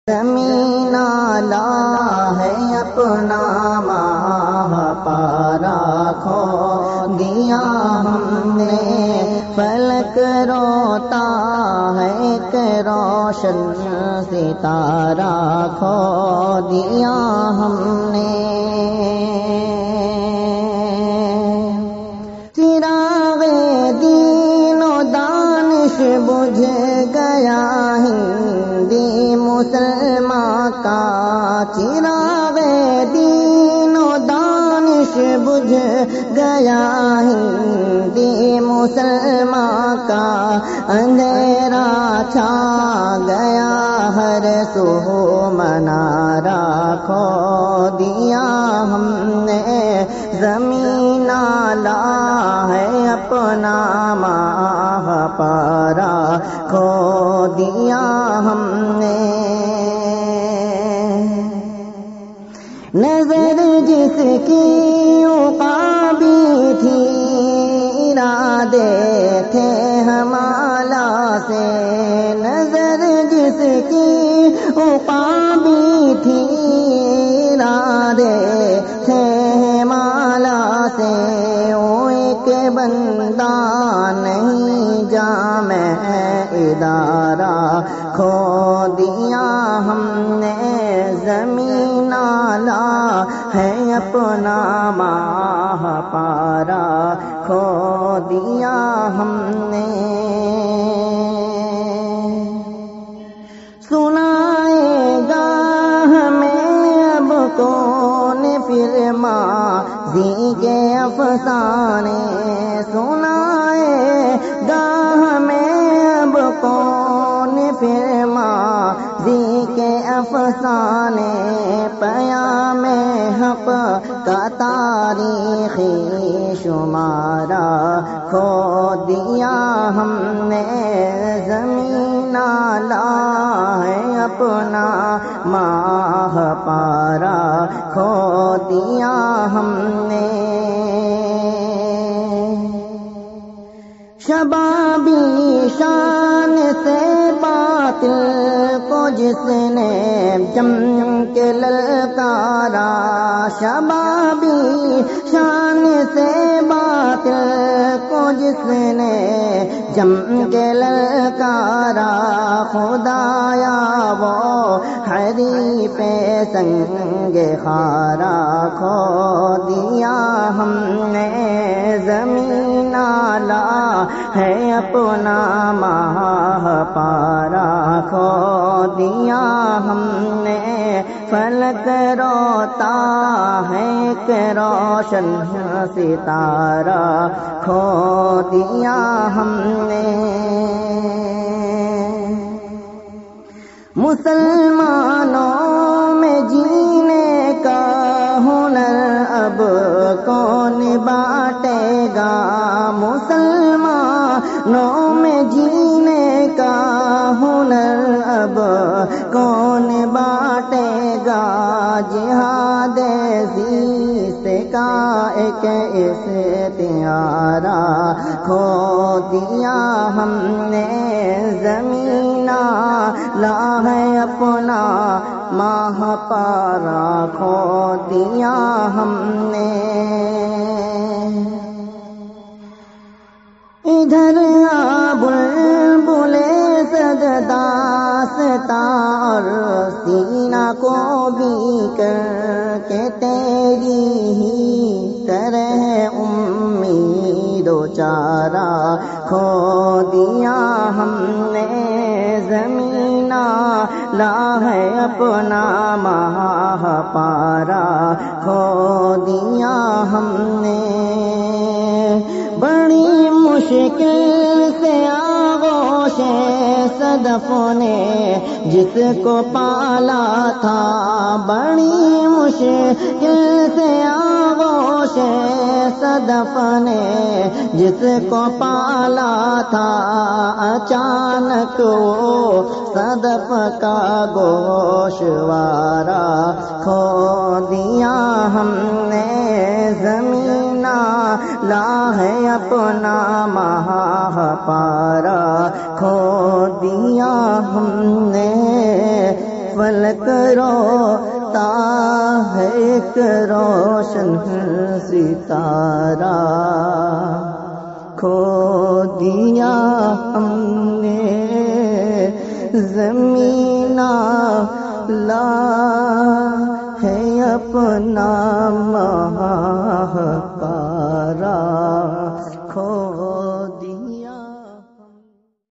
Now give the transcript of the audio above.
زمین لا ہے اپنا ماہ پارا کھو دیا ہم نے، فلک روتا ہے ایک روشن ستارہ کھو دیا ہم نے، چراغ دین و دانش بجھ گیا ہندی مسلمان کا، چراغ دین و دانش بجھ گیا ہندی مسلمان کا، اندھیرا چھا گیا ہر سو منارہ کھو دیا ہم نے، زمین لا ہے اپنا ماہ پارا کھو دیا ہم نے، نظر جس کی عقابی تھی ارادے تھے ہمالا سے، نظر جس کی عقابی تھی ارادے تھے ہمالا سے، وہ ایک بندہ نہیں جامع ادارہ کھو دیا ہم نے، زمین لا ہے اپنا ماہ پارا کھو دیا ہم نے، سنائے گا ہمیں اب کون پھر ماضی کے افسانے، سنائے گا ہمیں اب کون پھر ماضی کے افسانے، پیام حق کا تاریخی شمارہ کھو دیا ہم نے، زمین لا ہے اپنا ماہ پارا کھو دیا ہم نے، شبابی شان سے باطل کو جس نے جم کے للکارا، شبابی شان سے باطل کو جس نے جم کے للکارا، خدایا وہ حریف سنگ خارا کھو دیا ہم نے، زمین لا ہے اپنا ماہ پارا کھو دیا ہم نے، فلک روتا ہے ایک روشن ستارہ کھو دیا ہم نے، مسلمانوں میں جینے کا ہنر اب کون بانٹے گا، مسلمانوں میں جینے کا ہنر اب کون بانٹے گا، جہاد زیست کا ایک استعارہ کھو دیا ہم نے، زمین لا ہے اپنا ماہ پارا کھو دیا ہم نے، ادھر بلبلے سد داستاں اور سینہ کو بھی کر کے تیری ہی طرح امید و چارہ کھو دیا ہم نے، زمین لا ہے اپنا ماہ پارا کھو دیا ہم نے، بڑی مشکل سے آغوش صدف نے جس کو پالا تھا، بڑی مشکل سے آغوش صدف نے جس کو پالا تھا، اچانک وہ صدف کا گوشوارہ کھو دیا ہم نے، زمین لا ہے اپنا ماہ پارا کھو دیا ہم نے، فلک روتا ہے ایک روشن ستارہ، کھو دیا ہم نے زمین لا ہے اپنا مہا